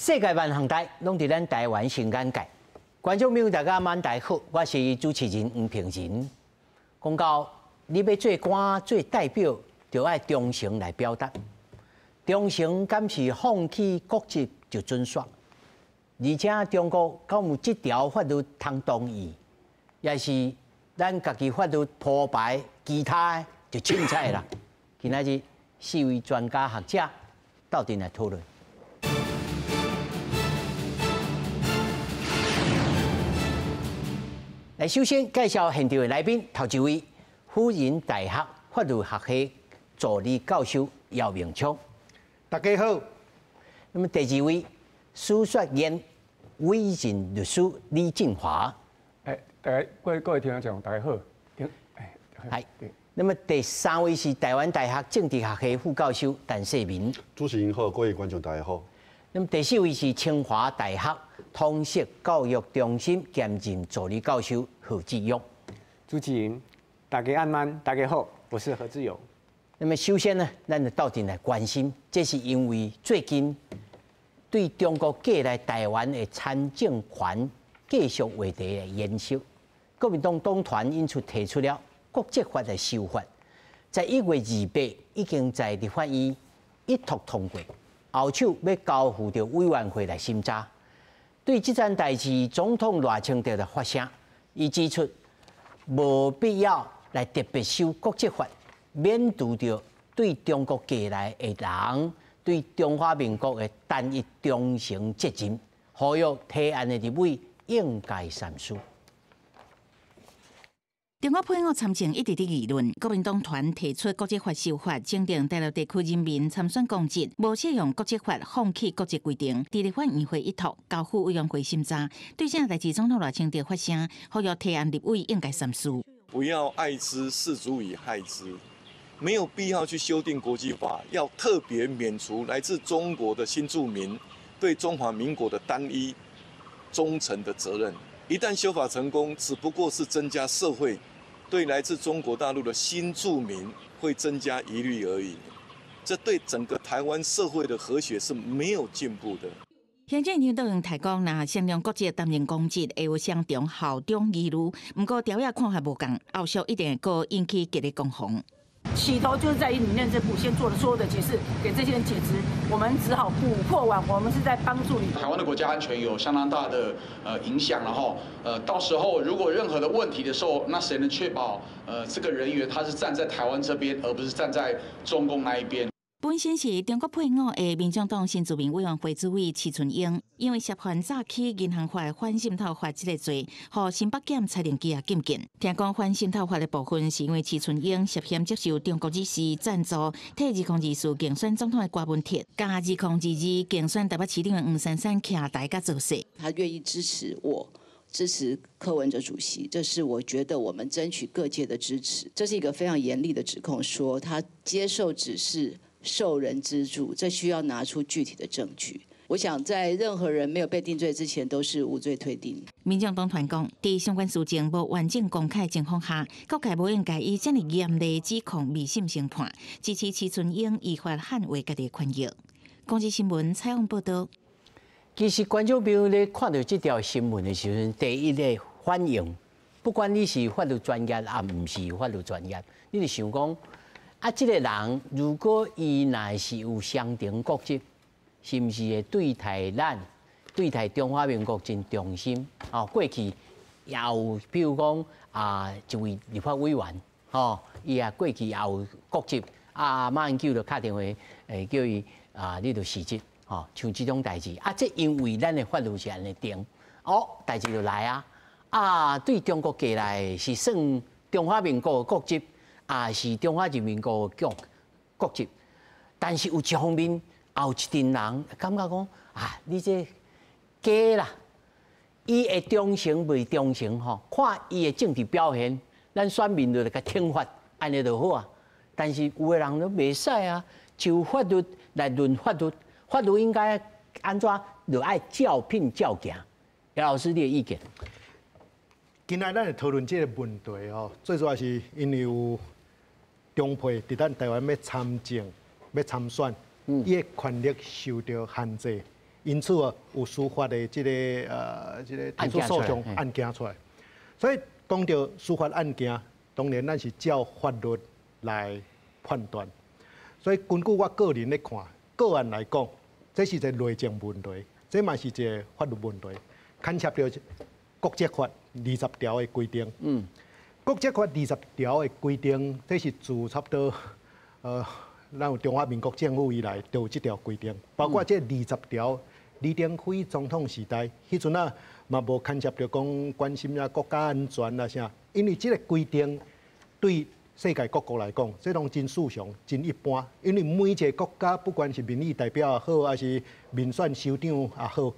世界萬行台攏佇咱台灣新眼界。觀眾朋友大家晚大好，我是主持人黃平仁。講到你要做官做代表，就愛忠誠來表達。忠誠敢是放棄國籍就准煞？而且中國敢有這條法律通同意？也是咱家己法律破壞，其他的就凊彩啦。今仔日4位專家學者鬥陣來討論。來，首先介紹現場的來賓，頭一位，輔仁大學法律學系助理教授姚明昌，大家好。那麼第二位，司法院委任律師李進華，大家各位聽眾大家好。係。那麼第三位是台灣大學政治學系副教授陳世民，主持人好，各位觀眾大家好。那麼第四位是清華大學通識教育中心兼任助理教授何志勇。主持人，大家安，大家好，我是何志勇。那麼首先呢，咱就鬥陣來關心，這是因為最近對中國寄來台灣的參政權繼續話題的延燒，國民黨黨團因此提出了國籍法的修法，在1月28已經在立法院一讀通過。後手要交付到委員會來審查。對這件代志，總統賴清德的發聲，伊指出無必要來特別修國籍法，免除掉對中國寄來的人對中華民國的單一忠誠責任，呼籲提案的立委應該三思。中國配偶參政一直在議論，國民黨團提出國籍法修法，證明大陸地區人民參選公職無適用國籍法，放棄國籍規定，在立法院會一讀交付委員會審查。對這代志，總統賴清德發聲，呼籲提案立委應該三思。不要愛之是足以害之，沒有必要去修訂國籍法，要特別免除來自中國的新住民對中華民國的單一忠誠的責任。一旦修法成功，只不過是增加社會對來自中國大陸的新住民會增加疑慮而已，這對整個台灣社會的和諧是沒有進步的。現在領導人提講，若商量國籍擔任公職，會有雙重效忠義務。不過條約看法無同，後續一定會個引起激烈攻防。起頭就是在於裡面這部先做了所有的解釋，給這些人解職，我們只好補破網，我們是在幫助你。台灣的國家安全有相當大的影響，然後到時候如果任何的問題的時候，那誰能確保這個人員他是站在台灣這邊，而不是站在中共那一邊？本身是中國配偶的民眾黨新住民委員會主委徐春英，因為涉犯早起銀行法反滲透法這個罪，和新北檢裁定羈押禁見。聽講反滲透法的部分，是因為徐春英涉嫌接受中國人士贊助，替2024競選總統的郭文鐵，加2022競選台北市長黃珊珊徛台甲做勢。他願意支持我，支持柯文哲主席，這是我覺得我們爭取各界的支持。這是一個非常嚴厲的指控，說他接受指示，受人資助，這需要拿出具體的證據。我想在任何人沒有被定罪之前，都是無罪推定。民眾黨團講，在相關事情無完整公開的情況下，國界無應該以這麼嚴厲指控未審先判，支持徐春英依法捍衛家己的權益。公視新聞採訪報道。其實觀眾朋友咧看到這條新聞的時候，第一個反應，不管你是法律專業啊，唔是法律專業，你就想講。啊，這個人如果伊若是有雙重國籍，是毋是會對待咱、對待中華民國真忠心？哦，過去也有，比如講一位立法委員，伊也過去也有國籍，馬英九就打電話叫伊你就辭職，像這種代志，這因為咱的法律是安尼定，代志就來對中國寄來是算中華民國的國籍。是中華人民共和國國籍，但是有一方面，也有一群人感覺講你這假啦，伊的忠誠未忠誠吼，看伊的政治表現，咱選民就來甲聽法，安尼就好啊。但是有的人都袂使啊，就法律來論法律，法律應該安怎就愛照品照行。姚老師，你的意見？今仔咱來討論這個問題吼，最主要是因為有中配佇咱台灣要參政、要參選，伊的權力受到限制。因此啊有司法的這個提出訴訟案件出來。所以講到司法案件，當然咱是照法律來判斷。所以根據我個人來看，個案來講，這是一個內政問題，這嘛是一個法律問題，牽涉到國籍法20條的規定。國籍法20條的規定，這是自差不多咱有中華民國政府以來都有這條規定，包括這20條，李登輝總統時代，迄陣啊嘛無牽涉到講關心啊國家安全啊啥，因為這個規定對世界各國來講，這種真屬常、真一般。因為每一個國家，不管是民意代表也好，還是民選首長也好，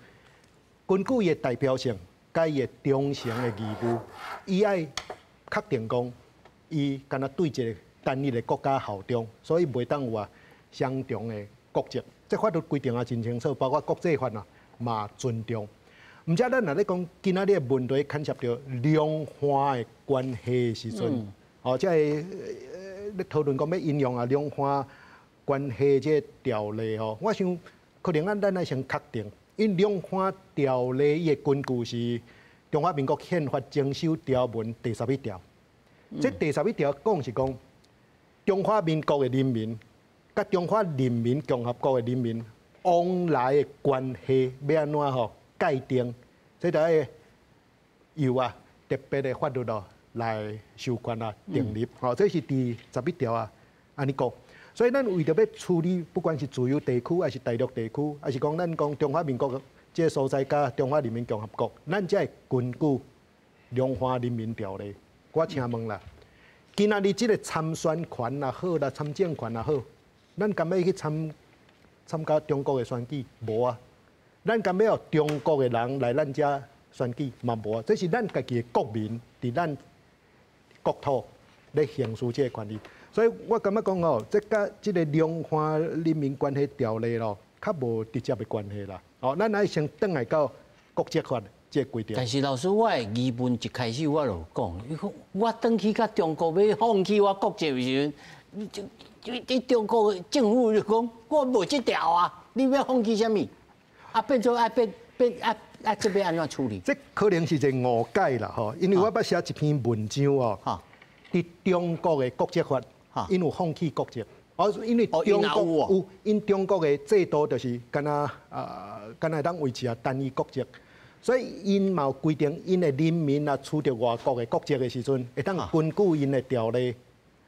根據伊的代表性，甲伊的忠誠的義務，伊愛確定講，伊敢若對一個單一的國家效忠，所以袂當有啊相同的國籍。這法律規定啊真清楚，包括國際法啊嘛尊重。毋則咱若咧講今仔日的問題牽涉到兩岸的關係的時陣，即係咧討論講要引用啊兩岸關係這個條例吼，我想可能咱來先確定，因兩岸條例伊的根據是中華民國憲法增修條文第11條。這第11條講是講中華民國的人民甲中華人民共和國的人民往來的關係要安怎吼界定，這就係由啊特別的法律咯來授權啊訂立。這是第11條啊安尼講。所以咱為着要處理，不管是自由地區還是大陸地區，還是講咱講中華民國這個所在加中華人民共和國，咱才會根據兩岸人民條例。我請問啦，今仔日這個參選權也好啦，參政權也好，咱敢要去參加中國的選舉？無啊！咱敢要中國的人來咱遮選舉嘛無啊？這是咱家己的國民佇咱國土咧行使這個權利。所以我感覺講哦，這甲這個兩岸人民關係條例咯，較無直接的關係啦。哦，咱愛先轉來到國籍法這個規定。但是老師，我的疑問一開始我就講，我轉去甲中國要放棄我國籍的時陣，你中國的政府就講我無這條啊，你要放棄什麼？啊，變做這邊安怎處理？這可能是一個誤解啦，吼，因為我捌寫一篇文章哦，佇中國的國籍法。因有放棄國籍，因為中國有，因中國的制度就是敢若當維持啊單一國籍，所以因嘛有規定，因的人民啊取得外國的國籍的時陣，會當根據因的條例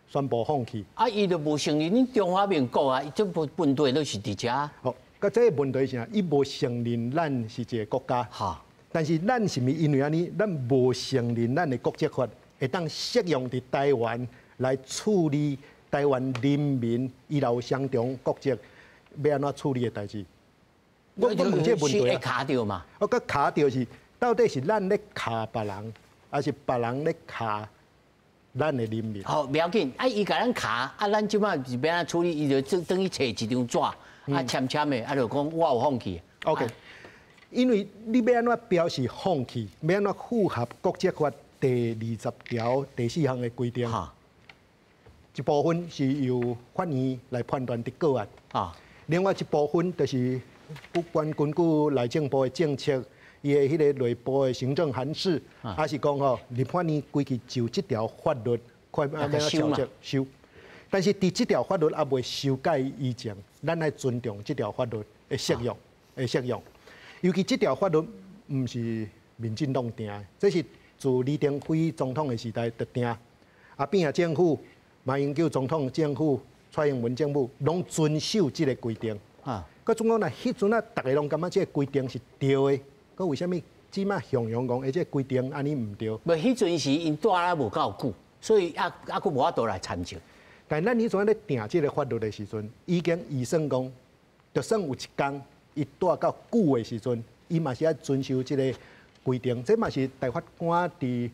宣布放棄。伊就無承認恁中華民國啊，這問題都是佇遮。好，個這個問題是啥？伊無承認咱是一個國家，但是咱是咪因為安尼，咱無承認咱的國籍法會當適用佇台灣？來處理台灣人民伊有相同國籍，要安怎處理的代志？我問這個問題啊，卡掉嘛？我個卡掉是到底是咱咧卡別人，還是別人咧卡咱的人民？好，不要緊，伊甲咱卡，咱即馬是要安怎處理？伊就等於摕一張紙，簽的，就講我有放棄。OK，因為你要安怎表示放棄？要安怎符合國籍法第20條第4項的規定？一部分是由法院來判斷的個案，另外一部分就是不管根據內政部的政策，伊的迄個內部的行政函釋，還是講吼，立法院規矩就這條法律快要調整修，但是佇這條法律還未修改以前，咱來尊重這條法律的適用，尤其這條法律唔是民進黨定的，這是自李登輝總統的時代就定，變啊政府。馬英九總統政府、蔡英文政府攏遵守這個規定。佮總講啦，迄陣啊，大家攏感覺這個規定是對的。佮為什麼即馬向陽講，這個規定安尼唔對？無，迄陣是因住啊無夠久，所以佫無法度來參照。但咱迄陣咧定這個法律的時陣，已經預算講，就算有一天伊住到久的時陣，伊嘛是要遵守這個規定。這嘛是大法官佇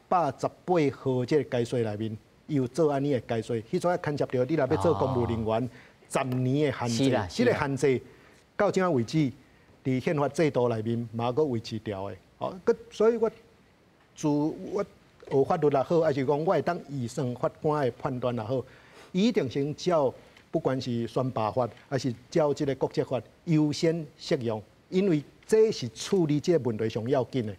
618號這個解說內面。有做安尼的解說，迄種牽涉到你若要做公務人員10年的限制，這個限制到今為止，佇憲法制度內面嘛閣維持住的。好，所以我學法律也好，還是講我會當預算法官的判斷也好，一定先照不管是選罷法，還是照這個國籍法優先適用，因為這是處理這個問題上要緊的。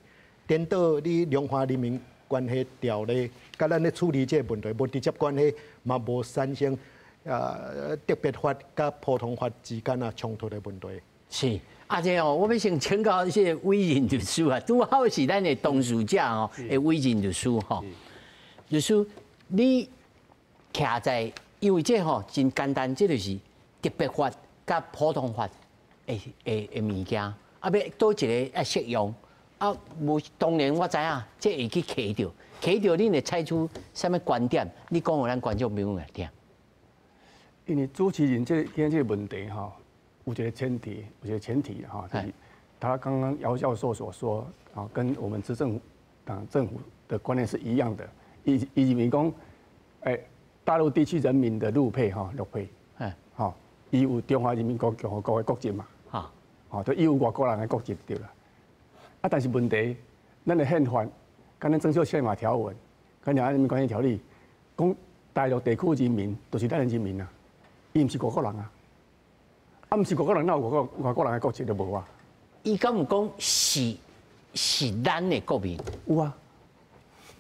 顛倒你兩岸人民關係條例，甲咱咧處理這個問題無直接關係，嘛無產生特別法甲普通法之間啊衝突的問題。是，而且哦，我要先請教一些委任律師啊，拄好是咱的當事者哦，的委任律師吼。律師，你徛在，因為這吼真簡單，這就是特別法甲普通法的物件，啊，要倒一個要適用。啊，無當然我知影，這會去卡着，恁會採取什麼觀點？你講互咱觀眾朋友來聽。因為主持人這個問題哈，有一個前提，哈，就是他剛剛姚教授所說啊，跟我們執政黨政府的觀念是一樣的。以為講，大陸地區人民的陸配哈，陸配，哈，伊有中華人民共和國的國籍嘛，哈，哦，都伊有外國人的國籍對啦。啊，但是問題，咱的憲法、跟咱增修憲法條文、跟兩岸人民關係條例，講大陸地區人民都是咱的人民啊，伊唔是外國人啊，啊唔是外國人，哪有外國人的國籍都無啊？伊敢有講是咱的國民？有啊，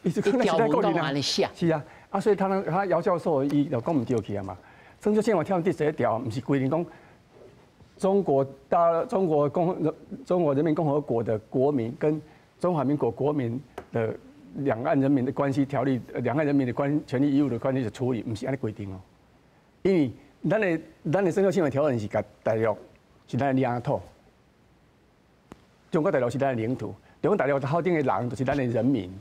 伊是條文講安尼寫。是啊，啊所以他姚教授伊就講唔對去啊嘛，增修憲法條文第11條唔是規定講。中國人民共和國的國民跟中華民國國民的兩岸人民的關係條例，兩岸人民的權利義務的關係的處理，不是按呢規定哦。因為咱的增修憲法條文是甲大陸是咱的領土，中國大陸是咱的領土，中國大陸頭頂的人就是咱的人民，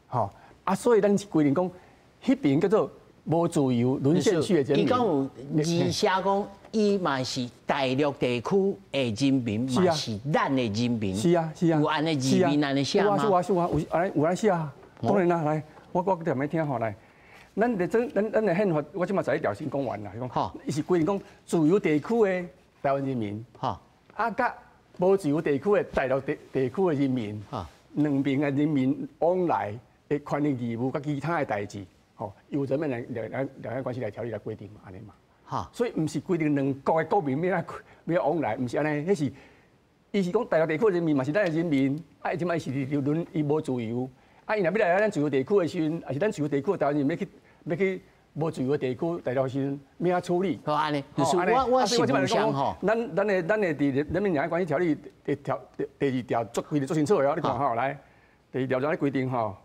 吼啊，所以咱是規定講，迄邊叫做無自由淪陷區的人民。伊講有字寫講。伊嘛是大陸地區的人民，嘛是咱的人民。是啊，有安尼字面安尼寫嗎？有安尼寫啊。當然啦，來，我念來聽吼來。咱的憲法，我即馬11條先講完啦。講，伊是規定講自由地區的台灣人民，啊，甲無自由地區的大陸地區的人民，兩邊的人民往來的權利義務，甲其他的代誌，吼，由人民兩岸關係來條例來規定嘛，安尼嘛。所以唔是規定兩國的國民要往來，唔是安尼，迄是伊是講大陸地區人民嘛是咱的人民，啊，即擺是伊無自由，啊，伊若要來咱自由地區的時陣，也是咱自由地區的台灣人要去無自由的地區大陸的時陣，要怎處理？好安尼，就是我是唔想吼，咱的人民兩岸關係條例第2條規定足清楚的哦，你看吼來，第2條就安尼規定吼，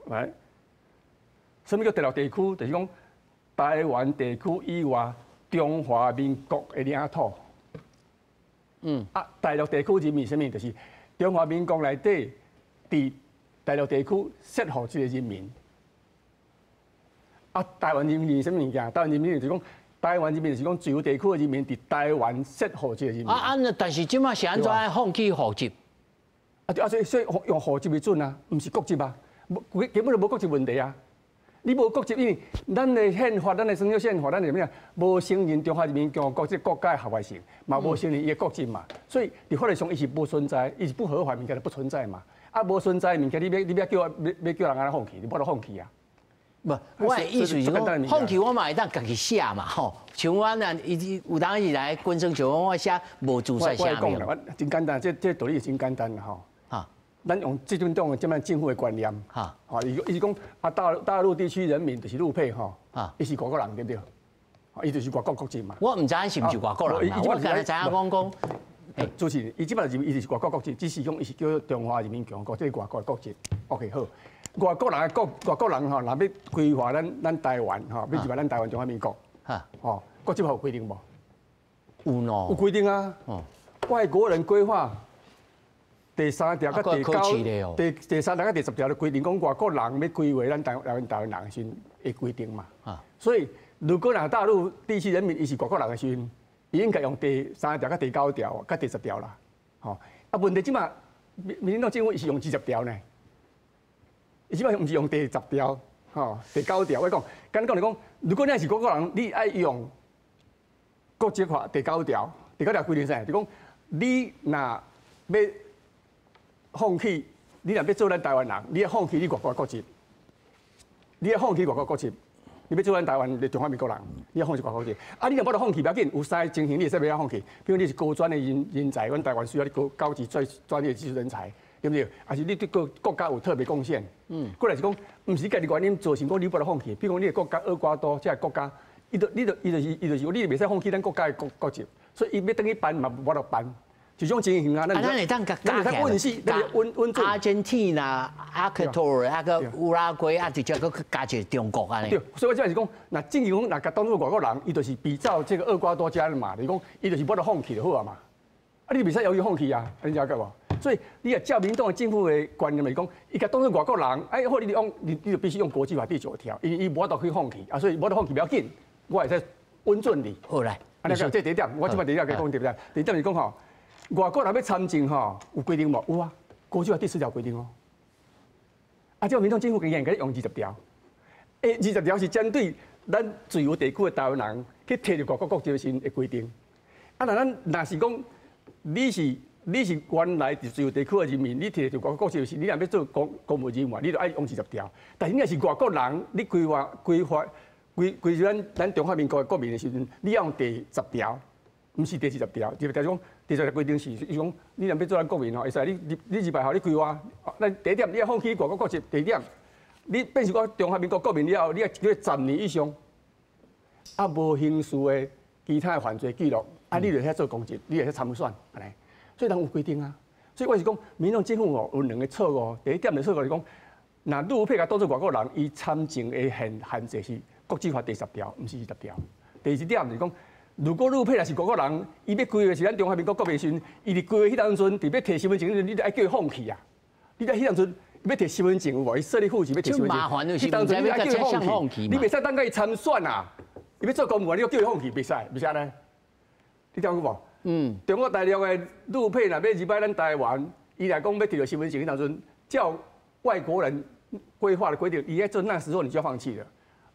來，什麼叫大陸地區？就是講。台灣地區以外，中華民國的領土。大陸地區人民什麼？就是中華民國內底，佇大陸地區設予這個人民。台灣人民什麼物件？台灣人民就是講，台灣人民就是講自由地區的人民，佇台灣設予這個人民。但是即馬是安怎放棄戶籍？所以用戶籍為準啊，唔是國籍啊，根本就無國籍問題啊。你無國籍，因為咱的憲法、咱的增修憲法，咱是咩啊？無承認中華人民共和國這個國家的合法性，嘛無承認伊的國籍嘛，所以在法律上伊是不存在，伊是不合法物件就不存在嘛。啊，無存在物件，你要叫人安尼放棄，你無得放棄啊。不，我的意思是講，放棄我嘛會當家己寫嘛，吼。像我那有當時來軍生像我寫無自殺寫名。我真簡單，這道理真簡單啦，吼。咱用這種這麼政府的觀念，伊是講大陸地區人民就是陸配吼，伊是外國人對不對？伊就是外國國籍嘛。我唔知是唔是外國人，我今日知影講，主持人，伊即擺就伊是外國國籍，只是講伊是叫中華人民共和國，這個外國國籍。OK 好，外國人吼，若要規劃咱台灣吼，要入來咱台灣中華民國，吼，國籍法有規定無？有喏。有規定啊。外國人規劃。第3條甲第9，第3條甲第10條就規定講外國人要歸為咱台灣人時的規定嘛。所以如果若大陸地區人民伊是外國人的時陣，伊應該用第3條甲第9條甲第10條啦。吼，啊問題即馬民進黨政府伊是用第10條呢，伊即馬毋是用第10條，吼，第9條。我講，簡單講嚟講，如果你是外國人，你愛用國籍法第9條，第9條規定啥？就講你若要放棄，你若要做咱台灣人，你要放棄你外國國籍，你要放棄外國國籍，你要做咱台灣的中華民國人，你要放棄外國籍。啊，你若無得放棄，不要緊，有三個情形你會使不要放棄。比如你是高專的人才，阮台灣需要你高級專業技術人才，對不對？還是你對國家有特別貢獻？過來是講，唔是家己原因做成功，你不得放棄。比如講你的國家厄瓜多這個國家，伊就是你袂使放棄咱國家的國籍，所以伊要等去辦嘛，無得辦。就種情形啊，咱會當加起來，穩住。阿根廷啦、阿克托爾、那個烏拉圭啊，直接擱加一個中國安尼。對，所以我即係講，那正經講，那當做外國人，伊就是比照這個厄瓜多家的嘛，就是講，伊就是無得放棄就好啊嘛。啊，你袂使猶豫放棄啊，你了解無？所以你也照民黨的政府的觀念來講，伊甲當做外國人，哎，好，你就必須用國際法第9條，伊無得去放棄啊，所以無得放棄不要緊，我會使穩準你。好來，啊，這第一點，我即擺第一點講對不對？第一點是講吼。外國人要參政吼，有規定無？有啊，國際法第4條規定哦。啊，這個民眾政府竟然用20條，20條是針對咱自由地區的台灣人去摕到外國國籍時的規定。啊，那咱若是講你是原來自由地區的人民，你摕到外國國籍時，你若要做公務人員，你就愛用20條。但是你若是外國人，你規咱中華民國的國民的時陣，你要用第10條。唔是第40條，第10條講第10條規定是講，你若要做咱國民吼，會使你200號你規劃，咱第一點你要放棄外國國籍，第二點你變成講中華民國國民了後，你要10年以上，啊無刑事的其他的犯罪記錄，啊你就遐做公職，你就遐參選，安尼，所以人有規定啊。所以我是講，民眾政府哦有2個錯誤，第一點的錯誤是講，那陸配甲當做外國人，伊參政的限制是國際法第10條，唔是20條。第二點是講。如果陸配若是外國人，伊要規劃是咱中華民國國民時，伊佇規劃迄當陣，佇要摕身份證，你就愛叫伊放棄啊！你在迄當陣要摕身份證有無？伊設立戶籍要摕身份證，迄當陣你愛叫伊放棄，你袂使等甲伊參選啊！伊要做公務員，你要叫伊放棄，袂使，袂使呢？你聽有無？中國大陸的陸配若要入來咱台灣，伊來講要摕到身份證，迄當陣照外國人規劃的規定，伊在做那時候你就要放棄了。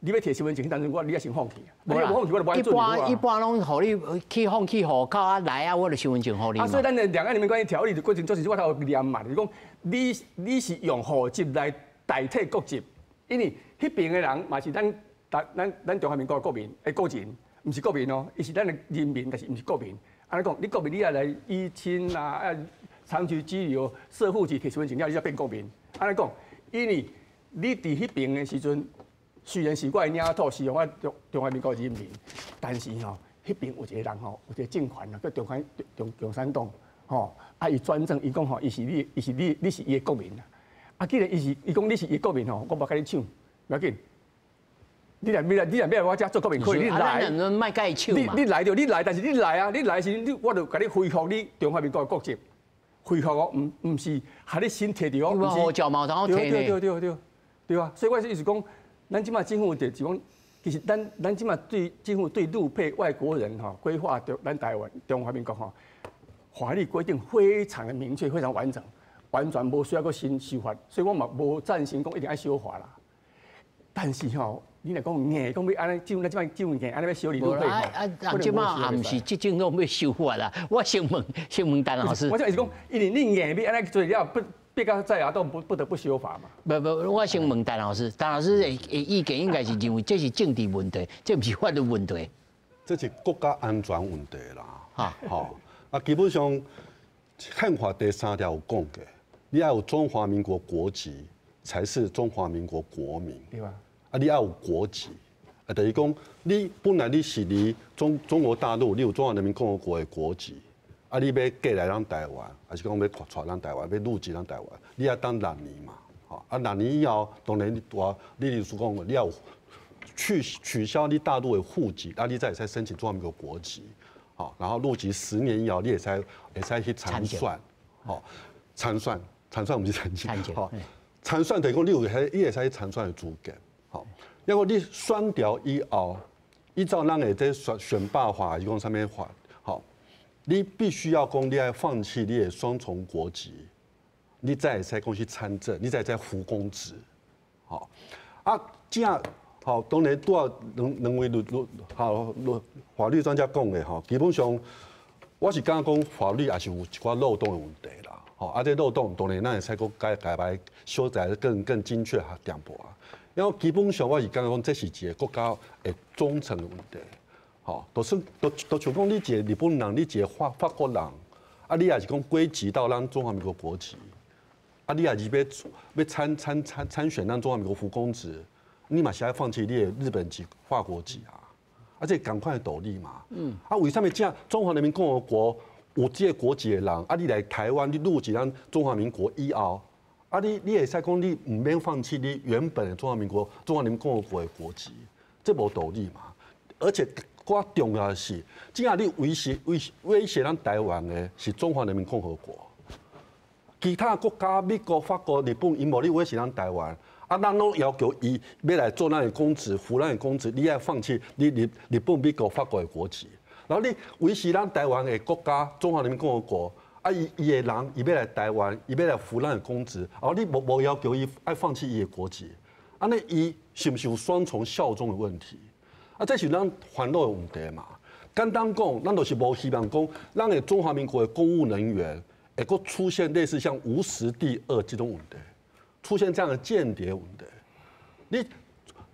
你要摕身份證，當陣你要先放棄。無啦，放棄我就不愛做你。一般攏互你去放棄戶口啊來啊，我就身份證互你。所以咱的兩岸人民關係條例的規定就是我頭念嘛，就是講你是用戶籍來代替國籍，因為迄邊的人嘛是咱中華民國國民的國人，唔是國民哦，伊是咱的人民，但是唔是國民。安尼講，你國民你也來依親啊，長期居留、設戶籍、摕身份證，你才變國民。安尼講，因為你佇迄邊的時陣。雖然是我的領土，是我中華民國人民，但是吼，迄邊有一個人吼，有一個政權啊，叫共產黨，吼，啊伊專政，伊講吼，你是伊的國民啊，啊既然伊講你是伊的國民吼，我無甲你搶，不要緊，你若要來我遮做國民可以，你來，賣甲伊搶嘛，你來就你來，但是你來啊，你來時我就甲你恢復你中華民國的國籍，恢復哦，唔是喊你先摕着哦，唔是護照嘛，當我摕呢，對啊，所以我是意思講。咱即馬政府就是講，其實咱即馬對政府對陸配外國人吼規劃着咱台灣中華民國吼法律規定非常的明確，非常完整，完全無需要個新修法，所以我嘛無贊成講一定要修法啦。但是吼，你若講硬講要安尼，咱即馬政府硬安尼要修理陸配吼，即馬也毋是即種攏要修法啦。我先問陳老師，我就是講，因為你硬要安尼做了不。別個在野黨不得不修法嘛？不，我先問陳老師，陳老師的意見應該是認為這是政治問題，這不是法律問題。這是國家安全問題啦。哈，好，啊，基本上憲法第3條有講嘅，你要有中華民國國籍才是中華民國國民。對吧？啊，你要有國籍，啊，等於講你本來你是離中國大陸，你有中華人民共和國的國籍。啊！你要過來咱台灣，還是講要帶咱台灣，要入籍咱台灣，你要等6年嘛？吼！啊，6年以後，當然你律師講，你要取消你大陸的戶籍，啊，你才會使申請中華民國國籍，好，然後入籍10年以後，你會使去參選，好，參選唔是參選，好，參選等於講你會使去參選的資格，好，因為你選掉以後，依照咱的這選罷法，是講啥物法？你必須要講，你要放棄你的雙重國籍，你才會使講去參政，你才會使服公職，好啊，這樣好，當然都要兩位法律專家講的哈，基本上我是剛剛講法律也是有一寡漏洞的問題啦，好，這漏洞當然咱會使個改來修改更精確和點薄啊。因為基本上我是剛剛講，這是一個國家的忠誠的問題。好，都像講你一個日本人，你一個法國人，啊，你也是講歸籍到咱中華民國國籍，啊，你也是要參選咱中華民國副公職，你嘛是要放棄你的日本籍、法國籍啊，啊，這趕快道理嘛。啊，為什麼這樣中華人民共和國有這個國籍的人，啊，你來台灣，你入籍咱中華民國以後，啊，你會使講你唔免放棄你原本的中華人民共和國的國籍，這無道理嘛，而且。更重要的是，今仔你威脅咱台灣的是中華人民共和國，其他國家美國、法國、日本，因無你威脅咱台灣，啊，咱攏要求伊要來做咱的公職、服咱的公職，你要放棄你日本、美國、法國的國籍，然後你威脅咱台灣的國家中華人民共和國，啊，伊的人伊要來台灣，伊要來服咱的公職，然後你無要求伊愛放棄伊的國籍，安尼伊是不是有雙重效忠的問題？啊，這是咱煩惱的問題嘛。簡單講，咱就是無希望講，咱的中華民國的公務人員會夠出現類似像吳石第二這種問題，出現這樣的間諜問題。你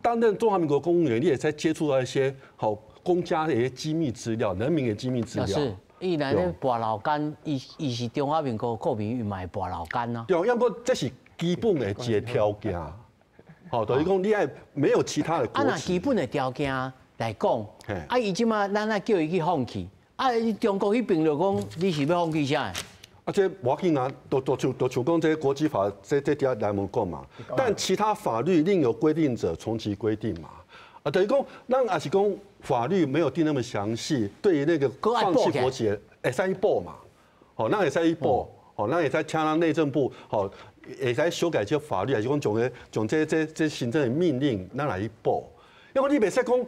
擔任中華民國公務員，你也在接觸到一些好公家的一些機密資料、人民的機密資料。是，伊來咧拔老干，伊是中華民國國民，伊嘛會拔老干啊。對，要不這是基本的一個條件。好，等於講你愛沒有其他的國籍。啊，那基本的條件來講，啊，伊即馬咱啊叫伊去放棄，啊，中國迄邊就講你是要放棄啥？啊，這無要緊啊，都像講這些國際法，這條來門講嘛。但其他法律另有規定者，從其規定嘛。啊，等於講，咱也是講法律沒有定那麼詳細，對於那個放棄國籍，會使去補嘛。好，咱會使去補，好，咱會使請咱內政部，好。會使修改這法律，還是講從這行政的命令，咱來去補。因為你袂使講，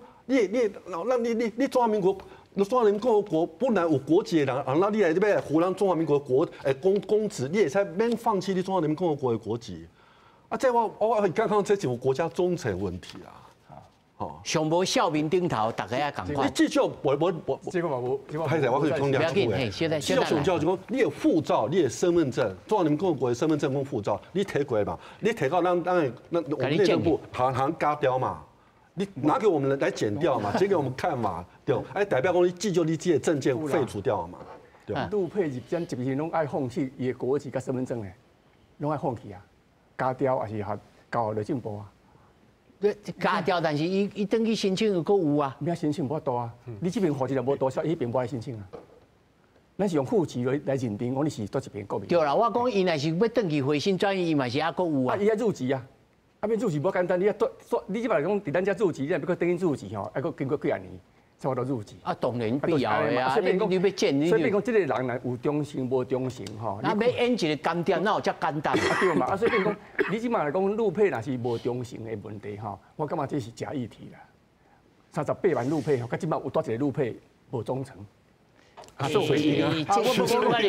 你中華民國、中華人民共和國本來有國籍的人，那你來這邊胡咱中華民國國公職，你會使免放棄你中華人民共和國的國籍。啊，這我剛剛這就是國家忠誠問題啦。上無孝民頂頭，大家也共款。你至少我，這個嘛無，歹勢我可以講兩句誒。至少上叫就講，你有護照，你有身份證，中華人民共和國的身份證跟護照，你摕過嘛？你摕到咱我們內政部行加掉嘛？你拿給我們來檢掉嘛？剪給我們看嘛？對，哎，代表講你至少你這個證件廢除掉嘛？對。陸配入境是不是攏愛放棄伊的國籍甲身份證呢？攏愛放棄啊？加掉還是交內政部啊？加掉，但是伊登去申請又閣有啊，咩申請無多啊？你這邊戶籍就無多少，伊邊無愛申請啊？咱是用戶籍來認定，講你是叨一邊國民。對啦，我講伊若是要登去回心轉意，伊嘛是還閣有啊。伊愛入籍啊，啊變入籍無簡單，你即擺來講，佇咱遮入籍，你若要閣登去入籍吼，還閣經過幾啊年。才會到入籍啊，當然必要的啊！你要見你，所以講，這個人若有忠誠無忠誠吼，那要演一個干爹，哪有遮簡單？對嘛？啊，所以講，你即馬來講，陸配若是無忠誠的問題吼，我感覺這是假議題啦。38萬陸配吼，甲即馬有多一個陸配無忠誠？啊，做回應啊！我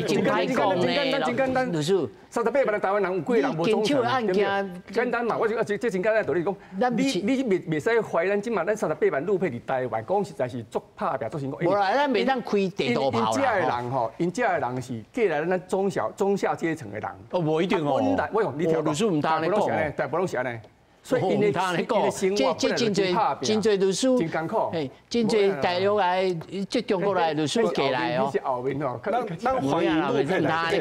真簡單，律師，38萬的台灣人有幾個人無忠誠？簡單嘛，我就這真簡單道理講，你袂使懷疑咱今嘛，咱38萬陸配佇台灣，講實在是足拍拼足成功。無啦，咱袂當開地圖炮啦。因這的人吼，因這的人是過來咱中下階層的人。哦，無一定哦。本來我講你條律師唔當你講，大部分是安尼。所以因的生活本來就拍拼，真濟律師，真艱苦，真濟大陸來，即中國來律師過來哦。咱歡迎陸配來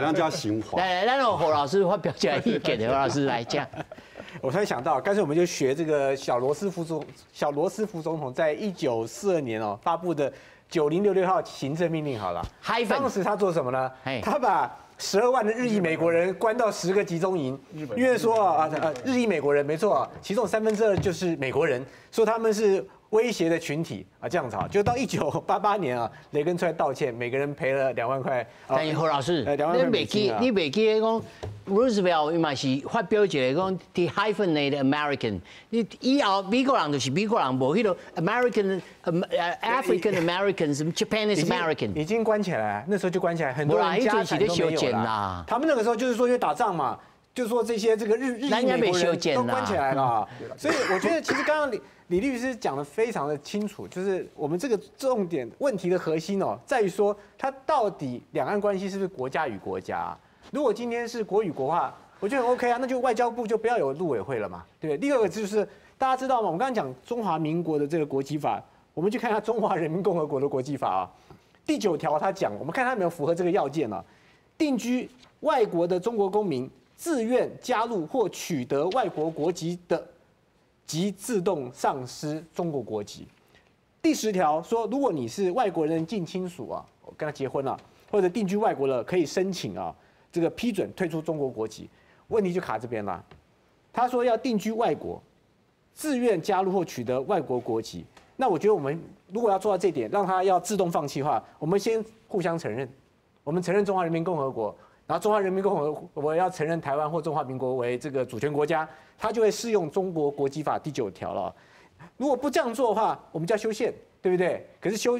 咱家生活。來，咱讓侯老師發表一下意見，侯老師來講。我突然想到，乾脆我們就學這個小羅斯福總統在1942年哦發布的9066號行政命令好了。當時他做什麼呢？他把12萬的日裔美國人關到10個集中營，因為說啊，日裔美國人沒錯，其中2/3就是美國人，說他們是威脅的群體啊，這樣子啊，就到1988年啊，雷根出來道歉，每個人賠了2萬塊。但是侯老師，你袂記講 Roosevelt 伊嘛是發表一個講 the hyphenated American， 你以後美國人就是美國人，無迄個 American African American 什麼 Japanese American， 已經關起來，那時候就關起來，很多人家產都沒有啦。他們那個時候就是說因為打仗嘛。就是說這些這個日裔美國人都關起來了。所以我覺得其實剛剛李律師講得非常的清楚，就是我們這個重點問題的核心哦，在於說它到底兩岸關係是不是國家與國家？如果今天是國與國的話，我覺得很 OK 啊，那就外交部就不要有陸委會了嘛，对不对？第二個就是大家知道嗎？我們剛剛講中華民國的這個國籍法，我們去看一下中華人民共和國的國籍法啊，第9條他講，我們看他有沒有符合這個要件啊？定居外國的中國公民自願加入或取得外國國籍的，即自動喪失中國國籍。第10條說，如果你是外國人近親屬啊，我跟他結婚了，或者定居外國了，可以申請啊這個批准退出中國國籍。問題就卡這邊了。他說要定居外國，自願加入或取得外國國籍。那我覺得我們如果要做到這點，讓他要自動放棄的話，我們先互相承認，我們承認中華人民共和國，然後中華人民共和國要承認台灣或中華民國為這個主權國家，它就會適用中國國籍法第9條了。如果不這樣做的話，我們就要修憲，對不對？可是修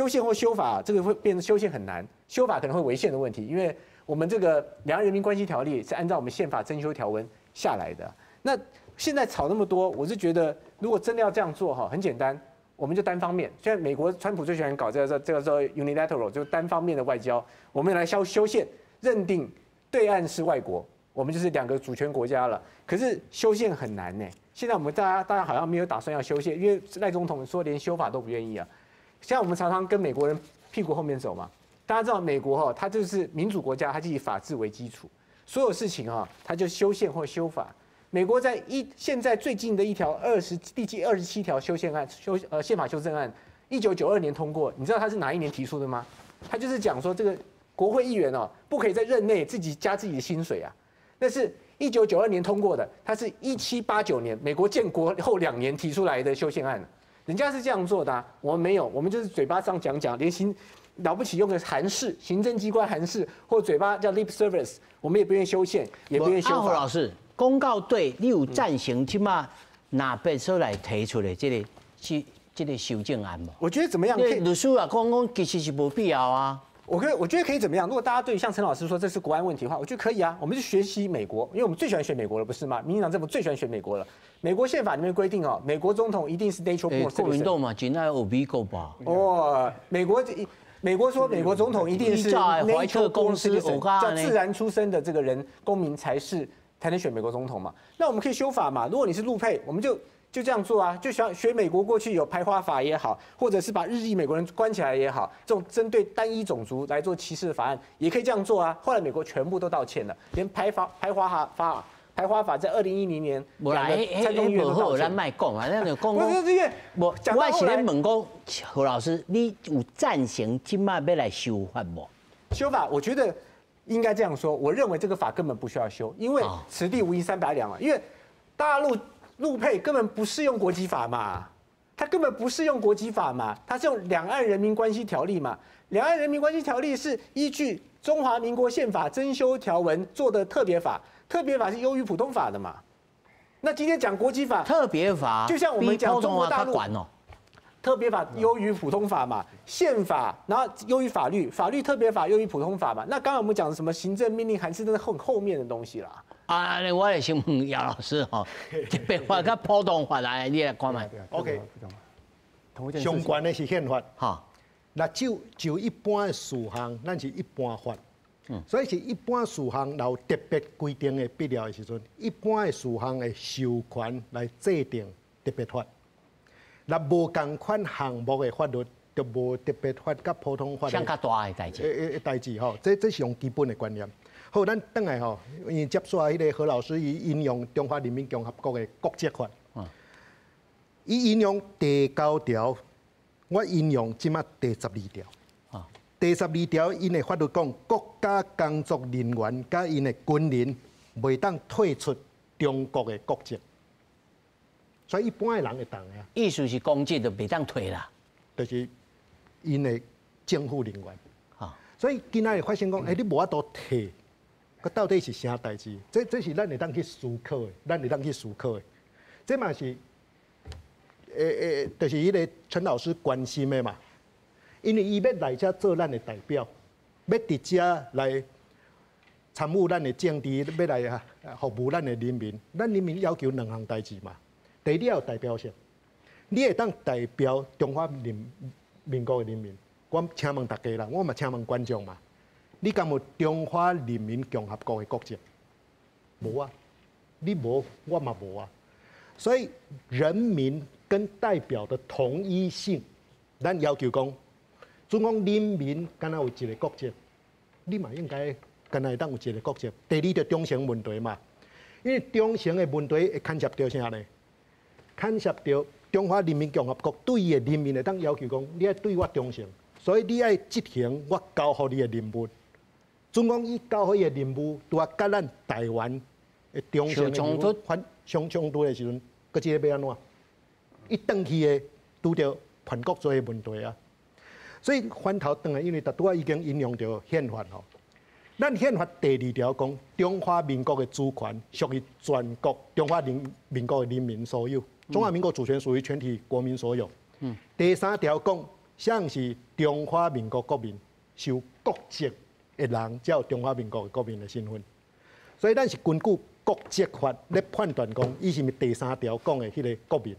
憲或修法，這個會變成修憲很難，修法可能會違憲的問題，因為我們這個兩岸人民關係條例是按照我們憲法增修條文下來的。那現在吵那麼多，我是覺得如果真的要這樣做哈，很簡單，我們就單方面。現在美國川普最喜歡搞這個叫 unilateral， 就是單方面的外交，我們來修憲，認定對岸是外國，我們就是2個主權國家了。可是修憲很難呢。現在我們大家好像沒有打算要修憲，因為賴總統說連修法都不願意啊。現在我們常常跟美國人屁股後面走嘛。大家知道美國哈，它就是民主國家，它就以法治為基礎，所有事情哈，它就修憲或修法。美國在現在最近的一條第27條修憲案憲法修正案，1992年通過，你知道它是哪一年提出的嗎？它就是講說這個國會議員哦，不可以在任內自己加自己的薪水啊。那是1992年通過的，它是1789年美國建國後2年提出來的修憲案，人家是這樣做的啊，我們沒有，我們就是嘴巴上講，連了不起用個函式，行政機關函式或嘴巴叫 lip service， 我們也不願意修憲，也不願意修法。胡老師，公告對你有贊成即馬哪邊所來提出的這個修正案嗎？我覺得怎麼樣？律師啊，講其實是沒必要啊。我覺得可以怎麼樣？如果大家對像陳老師說這是國安問題的話，我覺得可以啊。我們就學習美國，因為我們最喜歡學美國了，不是嗎？民進黨政府最喜歡學美國了。美國憲法裡面規定哦，美國總統一定是 natural born。國民黨嘛，真愛有美國吧？哦，美國說美國總統一定是懷特公司叫自然出生的這個人公民才能選美國總統嘛？那我們可以修法嘛？如果你是陸配，我們就這樣做啊，就想學美國過去有排華法也好，或者是把日裔美國人關起來也好，這種針對單一種族來做歧視的法案也可以這樣做啊。後來美國全部都道歉了，連排華法在2010年參眾議院都道歉。咱賣講啊，咱就講。不是因為我是咧問講，何老師，你有贊成今麥要來修法無？修法，我覺得應該這樣說。我認為這個法根本不需要修，因為此地無銀300兩啊，因為大陸配根本不適用國籍法嘛，它根本不適用國籍法嘛，它是用《兩岸人民關係條例》嘛，《兩岸人民關係條例》是依據中華民國憲法增修條文做的特別法，特別法是優於普通法的嘛。那今天講國籍法，特別法就像我們講中國大陸，特別法優於普通法嘛，憲法然後優於法律，法律特別法優於普通法嘛。那剛剛我們講的什麼行政命令函式，都是很後面的東西啦。啊，我也想問姚老師吼，特別法跟普通法來，你來看賣。OK， 相關的是憲法，哈。那就一般的事項，咱是一般法，所以是一般事項，然後特別規定的必要的時陣，一般的事項的授權來制定特別法。那無共款項目的法律，就無特別法甲普通法。相較大的代志吼，這是上基本的觀念。好，咱等下吼，因為接續迄個何老師伊引用中華人民共和國的國籍法，伊引用第9條，我引用即馬第12條。第12條因的法律講，國家工作人員甲因的軍人袂當退出中國的國籍，所以一般的人會當呀。意思是公職就袂當退啦，就是因的政府人員。所以今仔日發生講，你無法度退。到底是啥代志？這是咱會當去思考的，咱會當去思考的。這嘛是，就是迄個陳老師關心的嘛。因為伊要來遮做咱的代表，要佇遮來參與咱的政治，要來服務咱的人民。咱人民要求兩項代志嘛。第一，你要有代表性，你會當代表中華民國的人民。我請問大家啦，我嘛請問觀眾嘛，你敢有中華人民共和國的國籍？無啊，你無，我嘛無啊。所以人民跟代表的統一性，咱要求講，總講人民敢若有一個國籍，你嘛應該敢若會當有一個國籍。第二，就忠誠問題嘛，因為忠誠的問題會牽涉到啥呢？牽涉到中華人民共和國對伊的人民會當要求講，你要對我忠誠。所以你愛執行我交予你的任務，總講伊交予伊的任務，拄啊甲咱台灣的忠誠的任務相衝突的時陣，佫一個要安怎？伊轉去的拄着叛國罪的問題啊！所以翻頭轉來，因為拄啊已經引用到憲法吼，咱憲法第2條講，中華民國的主權屬於全國中華民國的人民所有，中華民國主權屬於全體國民所有。第3條講。像是中華民國國民，受國籍的人才有中華民國的國民的身份，所以咱是根據國籍法來判斷講，伊是毋是第3條講的迄個國民。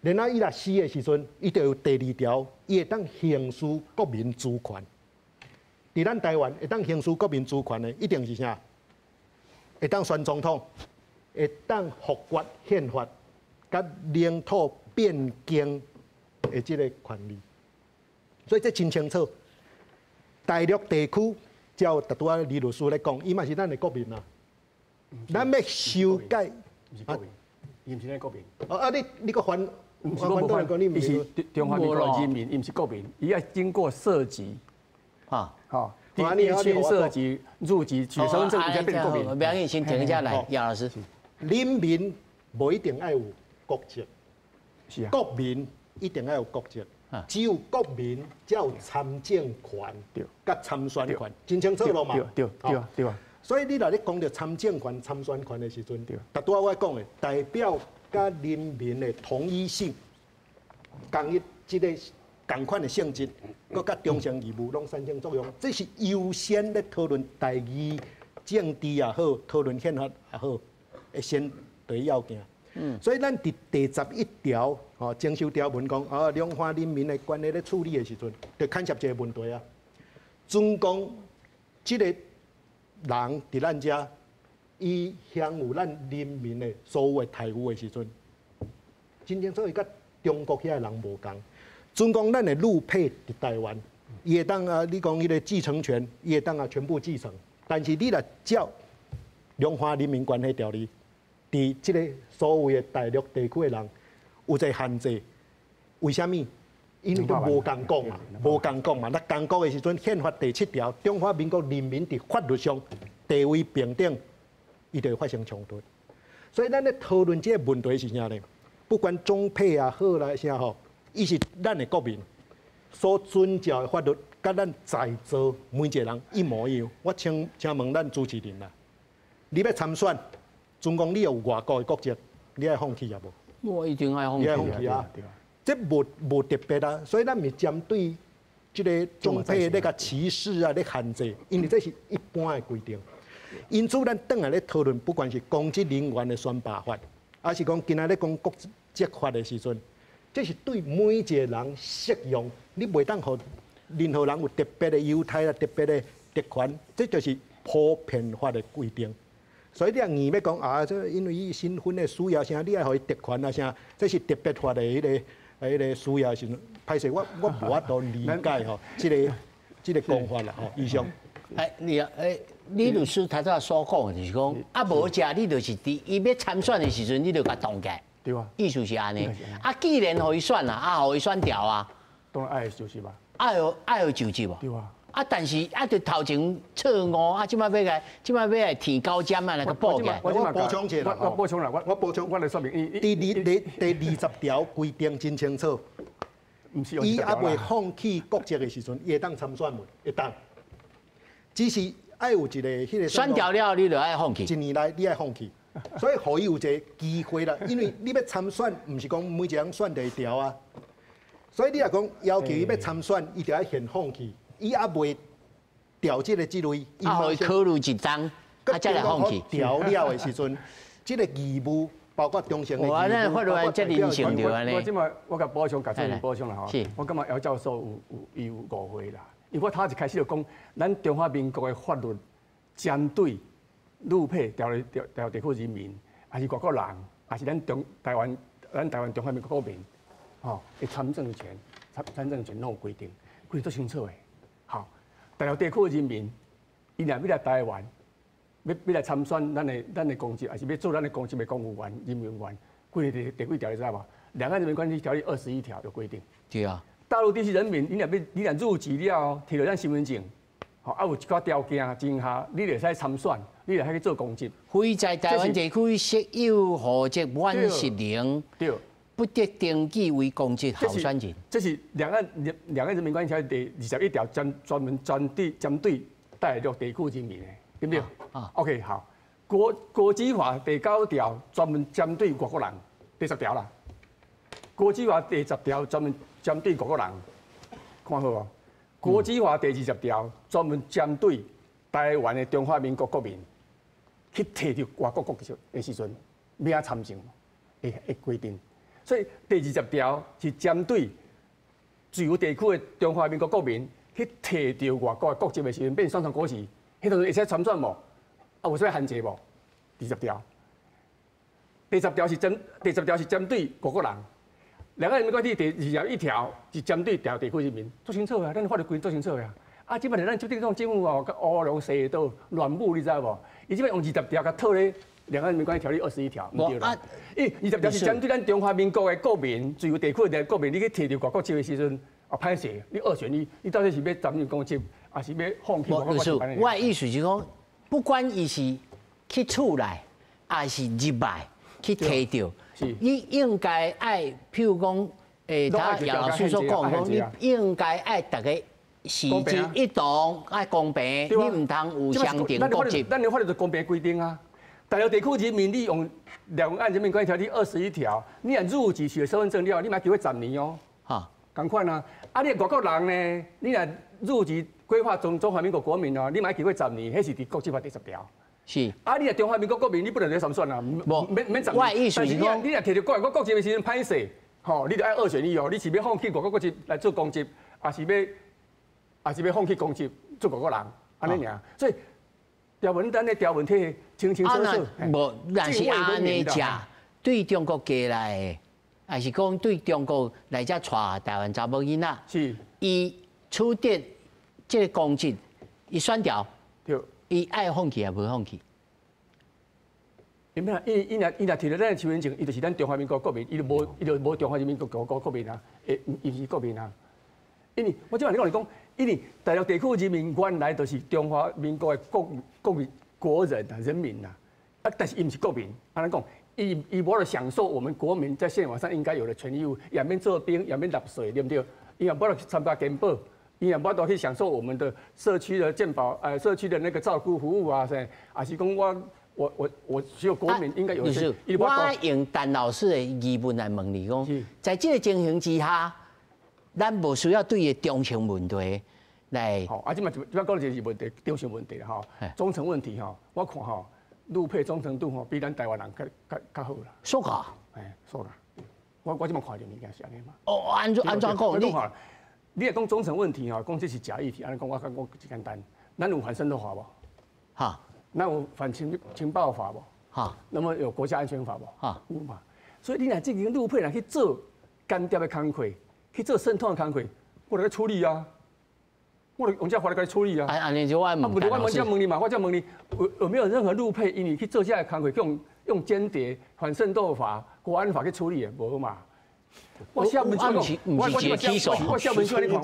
然後伊若死的時陣，伊就有第2條，伊會當行使國民主權。佇咱台灣會當行使國民主權的，一定是啥？會當選總統，會當復決憲法，甲領土變更的即個權利。所以這真清楚，大陸地區照拄啊李律師來講，伊嘛是咱的國民啊。咱要修改，啊，伊毋是咱國民。你個反對人講你毋是中華民國人民，伊毋是國民，伊要經過設籍，第一圈設籍、入籍、取身份證才變國民。不要緊，先停一下來，葉老師。人民無一定要有國籍，是啊，國民一定要有國籍。只有國民才有參政權、甲參選權，真清楚了嘛？對啊。所以你若咧講到參政權、參選權的時陣，拄啊我講的代表甲人民的統一性、即個共款的性質，佮甲忠誠義務攏產生作用。這是優先咧討論台語政治也好，討論憲法也好，會先第一要件。所以咱佇第11條徵收條文講，兩岸人民的關係咧處理的時陣，就牽涉一個問題啊。總講，即個人佇咱遮，伊享有咱人民的所有的財物的時陣，真正所以甲中國遐個人無共。總講，咱的陸配佇台灣，伊會當你講伊個繼承權，伊會當全部繼承。但是你若照兩岸人民關係條例，佇即個所謂的大陸地區的人有一個限制，為什麼？因為都無共講嘛，無共講嘛。那共講的時陣，憲法第7條，中華民國人民佇法律上地位平等，伊就會發生衝突。所以咱咧討論這個問題是啥呢？不管總配也好啦，啥吼，伊是咱的國民所遵照的法律，甲咱在座每一個人一模一樣。我請問咱主持人啦，你要參選？總講你有外國的國籍，你愛放棄也無？我一定愛放棄。你愛放棄啊！這無特別啊，所以咱唔是針對這個總配那個歧視啊、咧限制，因為這是一般的規定。因此，咱等下咧討論，不管是公職人員的選拔法，還是講今仔咧講國籍法的時陣，這是對每一個人適用，你袂當互任何人有特別的優待啊、特別的特權，這就是普遍法的規定。所以你若硬要講啊，這因為伊身份的需要啥，你愛互伊特權啊啥，這是特別法的迄個需要時陣，歹勢我無法度理解吼，這個講法啦吼，以上。李律師頭先所講的就是講，啊無食你就是佇伊要參選的時陣，你就甲凍結。對啊。意思是安尼。啊，既然互伊選啦，啊互伊選掉啊。當然愛就職吧。愛就職無。對啊。啊，但是啊，就頭前錯誤啊，即擺要來提高檢啊，來個報嘅。我補充一下啦，我補充啦，我補充，我來說明。第20條規定真清楚，伊還未放棄國籍的時陣，伊會當參選無？會當。只是愛有一個迄個。選掉了，你就愛放棄。一年來你愛放棄，所以互伊有一個機會啦。因為你要參選，唔是講每一個人選第一條啊。所以你若講要求伊要參選，伊就要先放棄。伊也未調這個職位，啊，會考慮一張。再來放棄調了的時陣，這個義務包括中性的義務，我咱法律安這認證着安尼。我即馬我甲補充，甲這補充啦吼。我感覺姚教授有誤會啦，因為我頭一開始就講，咱中華民國的法律針對陸配條地區人民，還是外國人，還是咱台灣中華民國國民，吼，的參政權，參政權攏有規定足清楚的。好，大陸地區的人民，伊若要來台灣。要來參選咱的公職，還是要做咱的公職的公務員、人民員，規定第幾條你知無？兩岸人民關係條例21條有規定。對啊。大陸地區人民，你若入籍了，摕到咱身份證，吼，啊有一寡條件之下，你就使參選，你就使去做公職。非在台灣地區設有戶籍滿10年，對，不得登記為公職候選人。這是兩岸人民關係條例第21條專門針對大陸地區人民的。對不對？OK， 好。國際法第9條專門針對外國人，第10條啦。國際法第10條專門針對外國人，看好無？國際法第20條專門針對台灣的中華民國國民，去摕到外國國籍的時陣，要參政的規定。所以第20條是針對自由地區的中華民國國民，去摕到外國的國籍的時陣，變雙重國籍。迄陣會使參選無？啊，有啥限制無？20條。第10條是針對外國人。兩岸人民關係第21條是針對大陸地區人民，足清楚啊！咱法律規定足清楚啊！啊，即擺咱就這種政府哦，甲烏龍蛇道亂舞，你知無？伊即擺用20條甲套咧兩岸人民關係條例21條，唔對啦。20條是針對咱中華民國的國民、自由地區的國民，你去摕到外國籍的時陣，啊，歹勢，你二選一，你到底是要擔任公職？還是要放棄？我的意思是講，不管伊是去厝內，還是入來去摕到，你應該愛，譬如講，他姚老師所講，你應該愛大家時機一同，愛公平，你唔通有相同國籍。咱的法律就公平規定啊。大陸地區人民，你用兩岸人民關係條例21條，你若入籍取身份證了，你嘛叫佢10年哦。哈，同款啊。啊，你外國人呢？你若入籍規劃中華民國國民哦，你嘛要給佢10年，迄是佇國際法第10條。是。啊，你若中華民國國民，你不能來參選啊，免10年。我意思是講，你若摕到外國國籍的時陣歹勢，吼，你就愛2選1哦，你是要放棄外國國籍來做公職，還是要放棄公職做外國人，安尼爾。所以條文單的條文體清清楚楚。無，但是安尼食對中國過來的。還是講對中國來遮帶台灣查某囡仔，是伊取得這個公職，伊選調，伊愛放棄也無放棄。因咩？伊若摕到咱的身份證，伊就是咱中華民國國民，伊就無中華人民共和國國民啊，伊是國民啊。因為我即擺你講，因為大陸地區人民原來就是中華民國的國人啊，人民啊，啊，但是伊毋是國民，安尼講。伊無了享受我們國民在憲法上應該有的權利義務，也免做兵，也免納稅，對不對？伊也無了去參加健保，伊也無了去享受我們的社區的健保，社區的那個照顧服務啊，是，還是講我只有國民應該有些。我用陳老師的疑問來問你講，在這個情形之下，咱無需要對伊中性問題來。好，即擺講就是問題，中性問題啦，吼，忠誠問題吼，我看吼。陸配忠誠度吼，比咱台灣人較好啦。說假？說啦。我即麼看到物件是安尼嘛。哦，安怎講？你若講忠誠問題吼，講這是假議題，安尼講我簡單。咱有反滲透法無？哈。咱有反情報法無？哈。那麼有國家安全法無？哈。有嘛。所以你若這個陸配人去做干涉的工作，去做滲透的工作，我來處理啊。我用這法律來處理啊！安尼就我問。我問你嘛，我再問你，有沒有任何陸配因你去做這樣的工作，用間諜、反滲透法、國安法去處理的，無嘛？我下文書，我起訴。我下文書你看，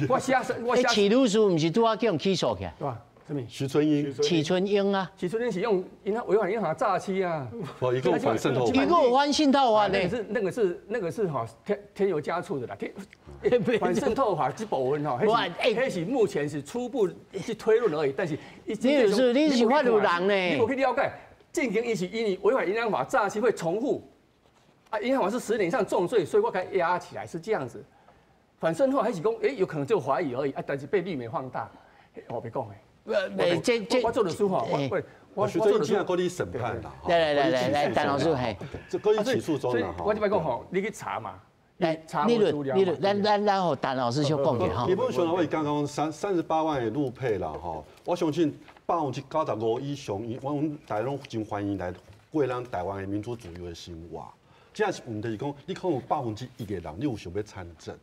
我下。徐律師唔是拄啊叫人起訴起來？對吧？什麼？徐春英。徐春英啊。徐春英是用違反銀行詐欺啊。一個反滲透法。一個反滲透法呢？那個是哈添油加醋的啦。反滲透法這部分哈，迄是目前是初步去推論而已，但是你是法律人呢，你無去了解，進行伊是因為違反銀行法詐欺會重複，啊，銀行法是10年以上重罪，所以我給它壓起來是這樣子。反滲透還是講，有可能就懷疑而已，啊，但是被綠媒放大，我別講誒。我做的書哈，我徐正英今天過去審判啦。来，陈老師，嘿，這過去起訴中啦。我這邊講吼，你去查嘛。來，咱好，陳老師先講嘅哈。基本上我剛剛38萬的陸配啦哈，我相信95%以上，我們大家攏真歡迎來過咱台灣的民主自由的生活。這是問題是講，你可能有1%的人，你有想要參政，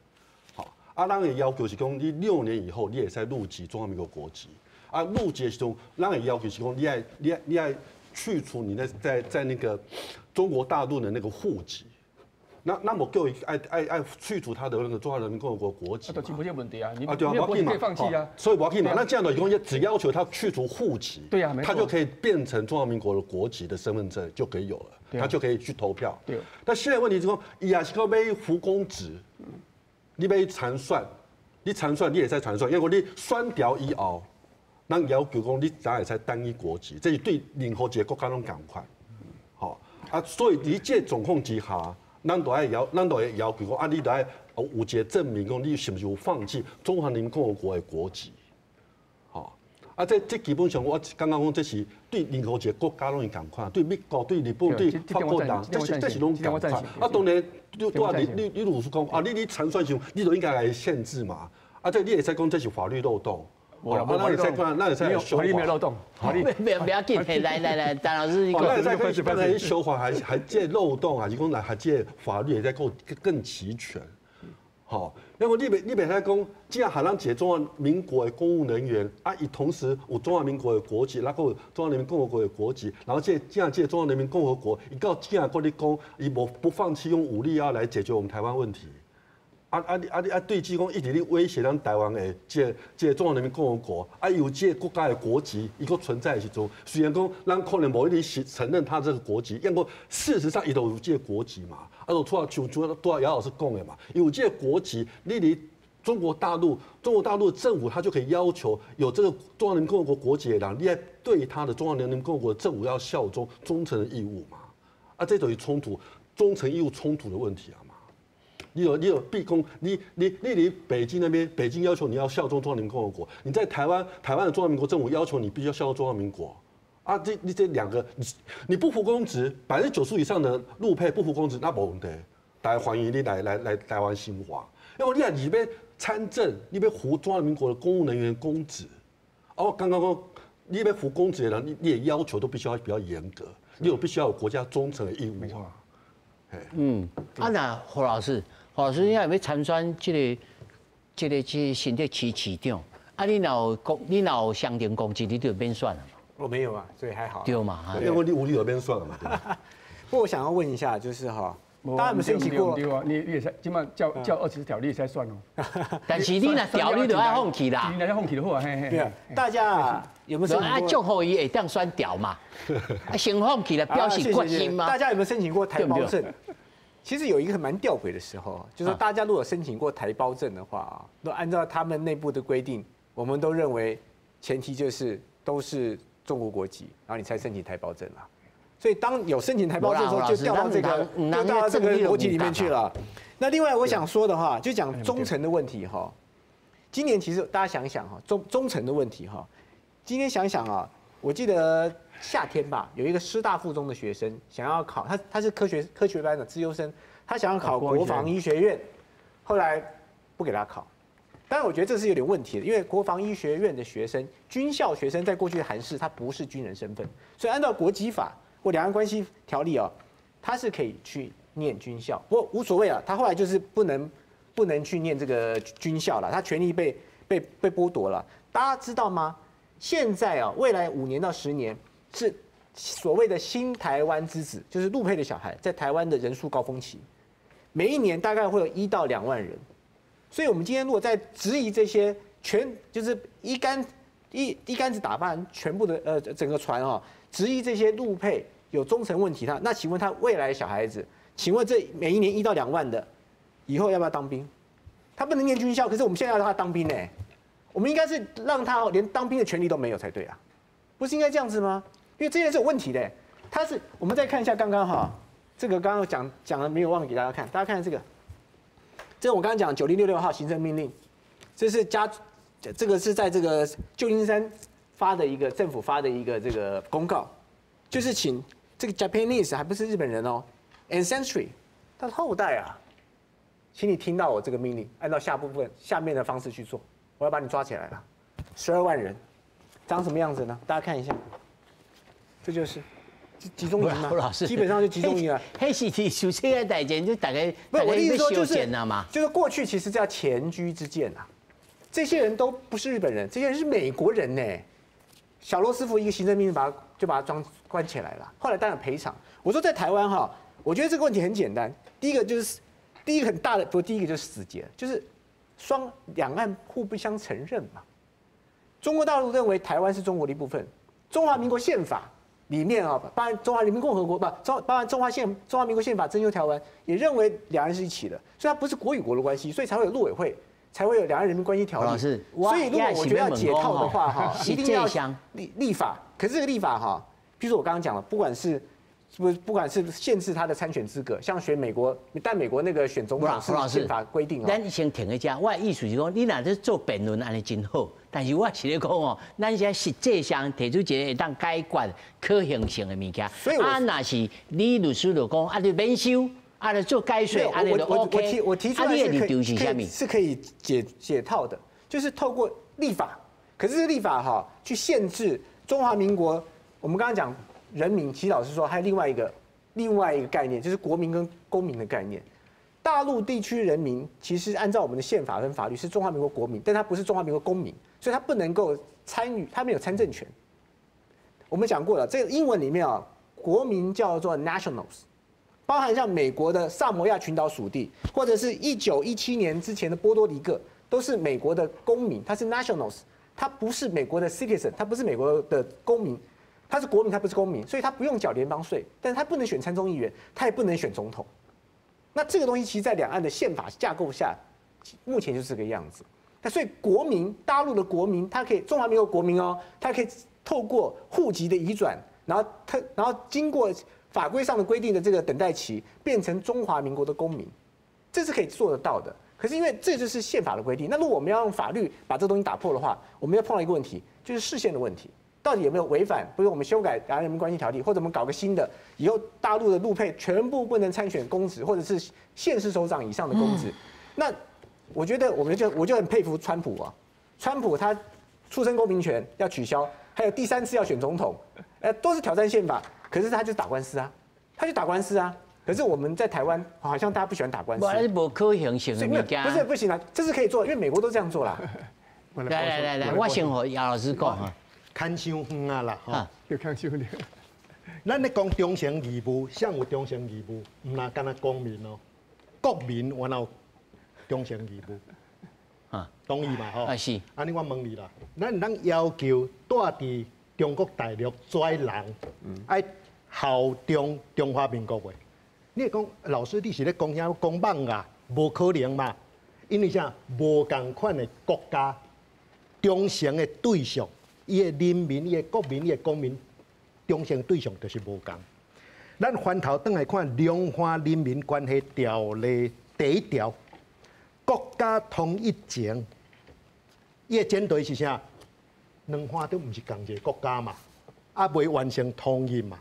好，咱的要求是講，你6年以後，你會使入籍中華民國國籍。入籍的時候，咱的要求是講，你要去除你在那個中國大陸的那個戶籍。那麼就愛去除他的那個中華人民共和國國籍，這不是問題啊，你對啊，我可以放棄啊，所以我可以嘛。那這樣的以後只要求他去除戶籍，對啊，他就可以變成中華民國的國籍的身份證就可以有了，他就可以去投票。對。但現在問題是說，伊也是講要服公職，你要參選，你也在參選，因為你選掉以後，咱要求講你才會使單一國籍，這是對任何一個國家攏同款。好所以你這狀況之下。咱都會要求講你都要有一個證明講你是不是有放棄中華人民共和國的國籍，好，這基本上我剛剛講這是對任何一個國家攏是同款，對美國、對日本、對法國人，這是攏同款。當然，你如果講你參選時，你就應該來限制嘛。這你會使講這是法律漏洞。那也在看，那也在法律沒有漏洞，法律不要緊，來，陳老師，那也在看修法還這漏洞，還是講來還這法律也在更齊全，好，因為你別在講，既然還讓解中華民國的公務人員以同時有中華民國的國籍，然後中華人民共和國的國籍，然後這中華人民共和國，一到既然跟你講，伊不放棄用武力要來解決我們台灣問題。對之講一直咧威脅咱台灣的這中華人民共和國，有這國家的國籍一個存在的時陣，雖然講咱可能無一定承認他這個國籍，因為事實上伊都有這個國籍嘛，就除了姚老師講的嘛，有這個國籍，你離中國大陸的政府他就可以要求有這個中華人民共和國國籍的人，你要對他的中華人民共和國的政府要效忠忠誠的義務嘛，這等於衝突忠誠義務衝突的問題啊。你有必攻，你離北京那邊，北京要求你要效忠中華人民共和國，你在台灣的中華民國政府要求你必須要效忠中華民國，這兩個你不服公職，90%以上的陸配不服公職，那沒問題，大家歡迎你來台灣生活，因為你要參政，你要服中華民國的公務人員公職，我剛剛說你要服公職的人，你也要求都必須要比較嚴格，你必須要有國家忠誠的義務。沒錯。那胡老師，你要參選這個新北市市長，你有相定公職，你就免選了嘛？我沒有啊，所以還好。對嘛？因為你無理就免選了嘛。不過我想要問一下，就是哈，大家有沒有申請過？你也是，今晚叫20條，你也在選哦。但是你那條你就要放棄啦。你那放棄就好啊，嘿。對啊，大家有沒有申請過？祝福伊會當選掉嘛？先放棄了，表示決心嘛。大家有沒有申請過台胞證？其實有一個蠻弔詭的時候，就是大家如果申請過台胞證的話啊，都按照他們內部的規定，我們都認為前提就是都是中國國籍，然後你才申請台胞證啦。所以當有申請台胞證的時候，就掉到這個邏輯裡面去了。那另外我想說的話，就講忠誠的問題哈。今年其實大家想一想哈，忠誠的問題哈。今天想一想啊，我記得夏天吧，有一個師大附中的學生想要考，他是科學班的資優生，他想要考國防醫學院，後來不給他考。當然，我覺得這是有點問題的，因為國防醫學院的學生，軍校學生在過去的韓式，他不是軍人身份，所以按照國籍法或兩岸關係條例啊，他是可以去念軍校，不過無所謂啊。他後來就是不能去念這個軍校了，他權利被剝奪了。大家知道嗎？現在啊，未來5年到10年是所謂的新台灣之子，就是陸配的小孩，在台灣的人數高峰期，每一年大概會有1到2萬人。所以，我們今天如果在質疑這些就是一竿子打翻全部的整個船啊，質疑這些陸配有忠誠問題，那請問他未來的小孩子，請問這每一年1到2萬的，以後要不要當兵？他不能念軍校，可是我們現在要讓他當兵呢？我們應該是讓他連當兵的權利都沒有才對啊，不是應該這樣子嗎？因為這件事有問題的。我們再看一下剛剛哈，這個剛剛講了沒有忘了給大家看，大家看這個。這我剛剛講9066號行政命令，這個是在這個舊金山政府發的一個這個公告，就是請這個 Japanese 還不是日本人哦 ，ancestry 他的後代啊，請你聽到我這個命令，按照下面的方式去做，我要把你抓起來了。12萬人，長什麼樣子呢？大家看一下，這就是集中營嘛，基本上就集中營了。黑是提出這個代件，就大概不是我的意思說就是過去其實叫前車之鑑啊，這些人都不是日本人，這些人是美國人呢。小羅斯福一個行政命令就把他關起來了，後來當然賠償。我說在台灣哈，我覺得這個問題很簡單，第一個很大的，第一個就是死結，就是兩岸互不相承認嘛。中國大陸認為台灣是中國的一部分，中華民國憲法裡面啊，包含中華人民共和國包含中華民國憲法增修條文也認為兩岸是一起的，所以它不是國與國的關係，所以才會有陸委會。才会有两岸人民關係條例。所以如果我覺得要解套的話，哈，一定要立法。可是這個立法哈，比如說我剛剛講了，不管是限制他的參選資格，像選美國，但美國那個選總統是憲法規定。咱先停一下，我的意思是講，你若在做辯論安尼真好，但是我是咧講哦，咱現在實際上提出一個會當解決可行性的物件。所以若是你律師就講，你免收。就做該稅，我提出來是可以解套的，就是透過立法。可是這個立法哈，去限制中華民國。我們剛剛講人民，其實老實說，還有另外一個概念，就是國民跟公民的概念。大陸地區人民其實按照我們的憲法跟法律是中華民國國民，但他不是中華民國公民，所以他不能夠參與，他沒有參政權。我們講過了，這個英文裡面啊，國民叫做 nationals。包含像美國的薩摩亞群島屬地，或者是1917年之前的波多黎各，都是美國的公民，他是 nationals， 他不是美國的 citizen， 他不是美國的公民，他是國民，他不是公民，所以他不用繳聯邦稅，但是他不能選參眾議員，他也不能選總統。那這個東西其實在兩岸的憲法架構下，目前就是這個樣子。那所以國民，大陸的國民，他可以中華民國國民哦，他可以透過戶籍的移轉，然後經過法規上的規定的這個等待期，變成中華民國的公民，這是可以做得到的。可是因為這就是憲法的規定，那如果我們要用法律把這東西打破的話，我們要碰到一個問題，就是釋憲的問題，到底有沒有違反？比如我們修改《兩岸人民關係條例》，或者我們搞個新的，以後大陸的陸配全部不能參選公職，或者是縣市首長以上的公職。那我覺得我就很佩服川普啊，川普他出生公民權要取消，還有第3次要選總統，都是挑戰憲法。可是他就打官司啊，可是我們在台灣好像大家不喜歡打官司。不可行性的物件。不行啊，這是可以做，因為美國都這樣做啦。來，我先和姚老師講哈，看傷遠啊啦，哈，要看傷遠。咱咧講忠誠義務，誰有忠誠義務？唔那干那公民哦，國民有忠誠義務。啊，同意嘛？吼。是。安尼我問你啦，咱要求帶佇中國大陸跩人，愛效忠中華民國的。你講老師，你是咧講啥講夢啊？無可能嘛，因為啥？無共款的國家，忠誠的對象，伊的人民、伊的國民、伊的公民，忠誠對象就是無共。咱翻頭轉來看《兩岸人民關係條例》第1條，國家統一前，伊的前提是啥？兩岸都唔是同一個國家嘛，未完成統一嘛。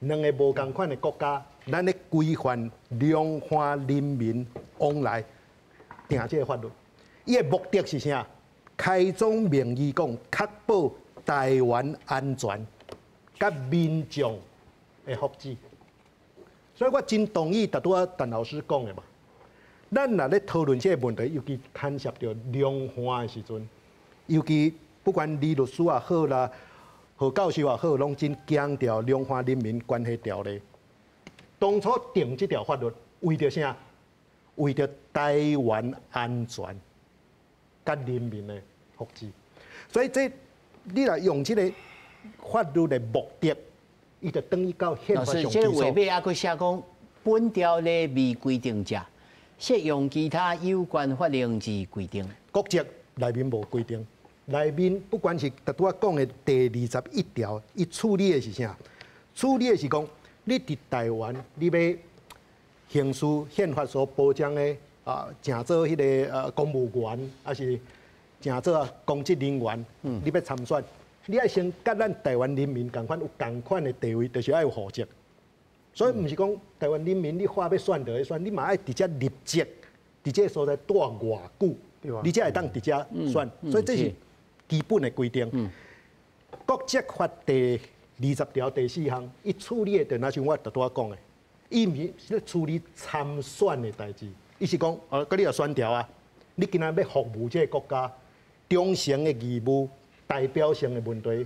兩個無同款的國家，咱咧規範兩岸人民往來，定這個法律。伊的目的是啥？開宗明義講，確保台灣安全，甲民眾的福祉。所以我真同意拄啊陳老師講的嘛。咱若咧討論這個問題，尤其牽涉到兩岸的時陣，尤其不管李律師也好啦，何教授也好，攏真強調《兩岸人民關係條例》。當初定這條法律，為着啥？為着台灣安全，甲人民的福祉。所以這你來用這個法律的目的，伊就等於到憲法上基礎。老師，這個尾尾還佫寫講，本條例未規定者，適用其他有關法令之規定。國籍內面無規定。內面不管是拄我講的第21條，伊處理的是啥？處理的是講，你佇台灣，你要行使憲法所保障的正做迄個公務員，還是正做公職人員，你要參選，你要先甲咱台灣人民共款有共款的地位，就是要有戶籍。所以唔是講台灣人民你話要選就會選，你嘛愛直接入籍，佇這個所在住偌久，你才會當直接選。所以這是基本的規定。國籍法第20條第4項，伊處理的就那像我拄仔講的，伊唔是咧處理參選的代志，伊是講，嗰你有選調啊，你今仔要服務這個國家，忠誠的義務、代表性的問題，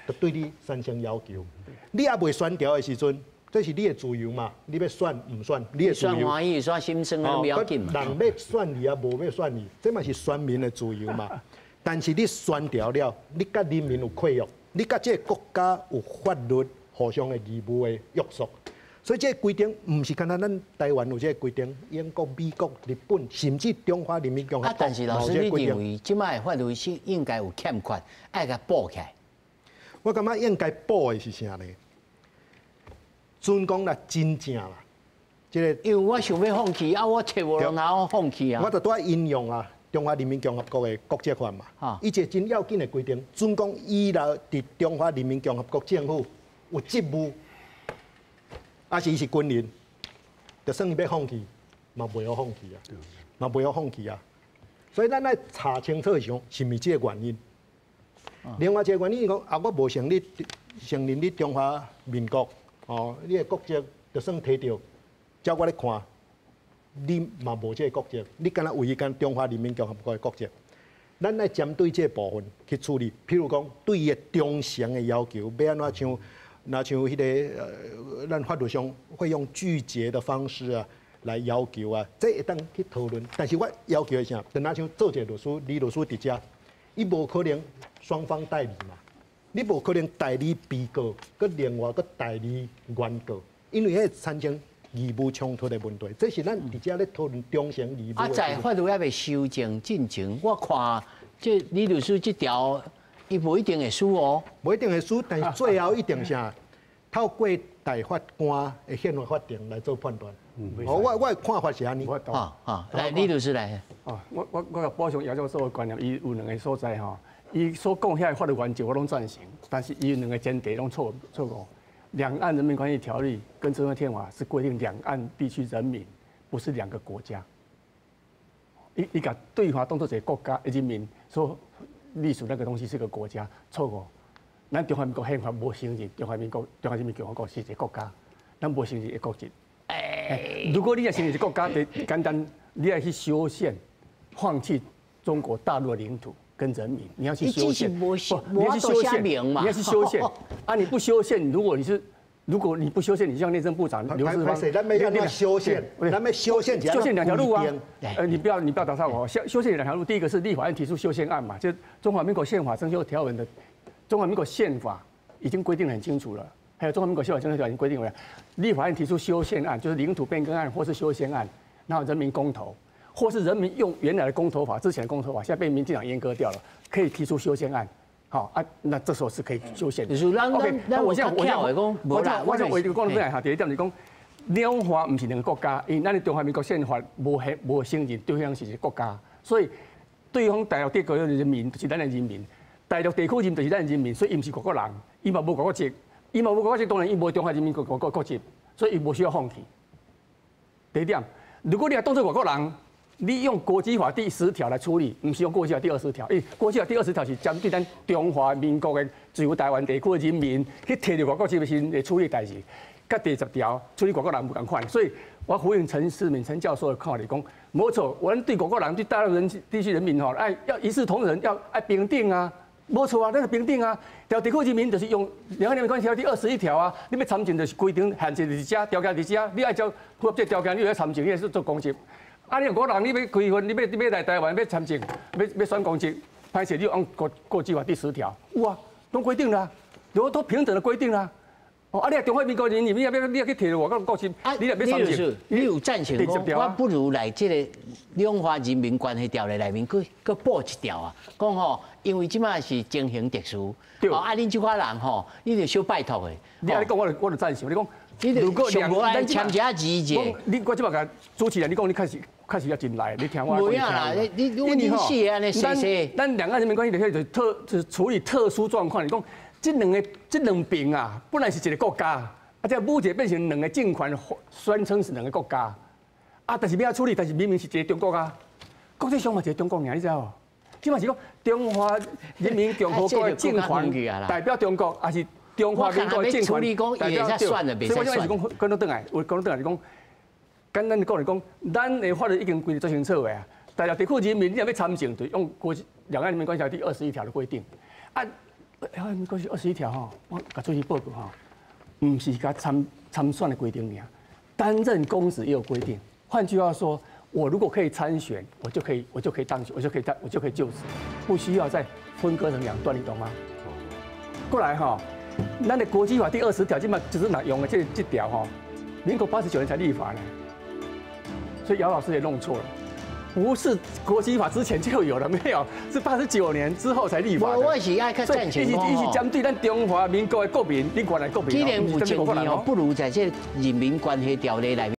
就對你產生要求。你也未選調的時陣。這是你的自由嘛？你要選唔選？你的自由。選歡喜選心酸都不要緊嘛。人要選你啊，無要選你，這嘛是選民的自由嘛。但是你選調了，你甲人民有契約，你甲這個國家有法律互相的義務的約束。所以這個規定唔是單單咱台灣有這個規定，英國、美國、日本，甚至中華人民共和國。但是老師，你認為即擺法律是應該有欠缺，愛甲補起來？我感覺應該補的是啥呢？準講啦，真正啦，這個因為我想要放棄啊，我找無人哪放棄啊。我就拄仔引用啊，中華人民共和國的國籍法嘛，伊一個真要緊的規定，準講伊若佇中華人民共和國政府有職務，啊是伊是軍人，就算伊要放棄，嘛袂曉放棄啊，嘛袂曉放棄啊。所以咱愛查清楚上是毋是這個原因。另外一個原因是講啊，我無承認你中華民國。哦，你的國籍就算摕到，照我咧看，你嘛無這個國籍，你敢若唯一間中華人民共和國的國籍，咱來針對這部分去處理。譬如講，對伊的忠誠的要求，要安怎像，那像迄個咱法律上會用具結的方式啊來要求啊，這會當去討論。但是我要求的啥？就那像做一個律師，李律師佇遮，伊無可能雙方代理嘛。你無可能代理被告，佮另外佮代理原告，因為迄產生義務衝突的問題。這是咱佇遮咧討論忠誠義務。在法律還未修正進程，我看這李律師這條，伊無一定會輸哦，無一定會輸，但是最後一定啥，透過大法官的憲法法庭來做判斷。我的看法是安尼。來李律師來。我甲補充姚教授的觀念，伊有兩個所在吼。伊所講遐法律原則我攏贊成，但是伊有兩個前提攏錯誤。兩岸人民關係條例跟中央憲法是規定兩岸地區人民不是兩個國家。伊甲對方當作一個國家的人民所隸屬那個東西是個國家，錯誤。咱中華民國憲法無承認中華人民共和國是一個國家，咱無承認一個國籍。如果你要承認一個國家，就簡單，你要去修憲，放棄中國大陸的領土。跟人民，你要去修憲，你要去修憲，你要去修憲啊！你不修憲，如果你不修憲，你像內政部長劉世芳，咱沒要修憲，咱們修憲兩條路啊！你不要打岔我，修憲兩條路，第一個是立法院提出修憲案嘛，就中華民國憲法增修條文的，中華民國憲法已經規定得很清楚了，還有中華民國憲法增修條文已經規定了，立法院提出修憲案，就是領土變更案或是修憲案，然後人民公投。或是人民用原來的公投法，之前的公投法現在被民進黨閹割掉了，可以提出修憲案，好啊，那這時候是可以修憲的。OK， 那我想我一個講分享下，第一點就是講，兩華不是兩個國家，因為咱的中華民國憲法無承認對方是一個國家，所以對方大陸地區的人民就是咱的人民，大陸地區人就是咱的人民，所以伊不是外國人，伊嘛無外國籍，伊嘛無外國籍，當然伊無中華人民共和國國籍，所以伊無需要放棄。第一點，如果你要當作外國人。你用國際法第10條來處理，不是用國際法第20條。因為國際法第20條是針對咱中華民國的自由台灣地區的人民去摕到外國籍的時來處理代志。甲第10條處理外國人不同款，所以我呼應陳世銘陳教授的看法來講，沒錯，我們對外國人對大陸地區人民吼，要一視同仁，要平等啊，沒錯啊，那是平等啊。條地區人民就是用《兩岸人民關係條例》第21條啊，你要參政就是規定限制在這，條件在這，你愛照符合這條件，你要參政，你也是做公職。啊！你外國人，你要開墾，你要來台灣，要參政，要選公職，歹勢你按國際法第10條，有啊，都規定啦，都平等的規定啦。哦，啊，你中華民國人，你要去摕外國國籍，你要參政，你有贊成講，我不如來這個兩華人民關係條例裡面，佮補一條啊，講吼，因為即馬是情形特殊，啊，恁這款人吼，你就小拜託的。你講我就贊成，你講如果上無愛簽一下字者，我即摆甲主持人，你讲你開始要進來，你聽我。不要啦，你是安尼說說。咱兩岸人民關係就是處理特殊狀況。你講這兩邊啊，本來是一個國家，啊，這目前變成兩個政權宣稱是兩個國家，啊，但是要處理，但是明明是一個中國啊，國際上嘛一個中國爾，你知道無？即嘛是講中華人民共和國的政權代表中國，還是？中華民國的政權代表對，所以我就是講，講到轉來，我講到轉來是講，簡單的講來講，咱的法律已經規定做清楚的啊。大陸地區人民你若要參政，就用兩岸人民關係條例第21條的規定。啊，兩岸人民關係21條吼，我甲主席報告吼，唔是甲參選的規定爾，擔任公職也有規定。換句話說，我如果可以參選，我就可以當選，我就可以就職，不需要再分割成兩段，你懂嗎？過來哈。咱的國際法第20條，基本就是拿用的這條哈，民國89年才立法呢，所以姚老師也弄錯了，不是國際法之前就有了，沒有，是89年之後才立法的。我是愛看戰前哦。一是針對咱中華民國的國民，你原來國民。既然有爭議哦，不如在這人民關係條例裡面。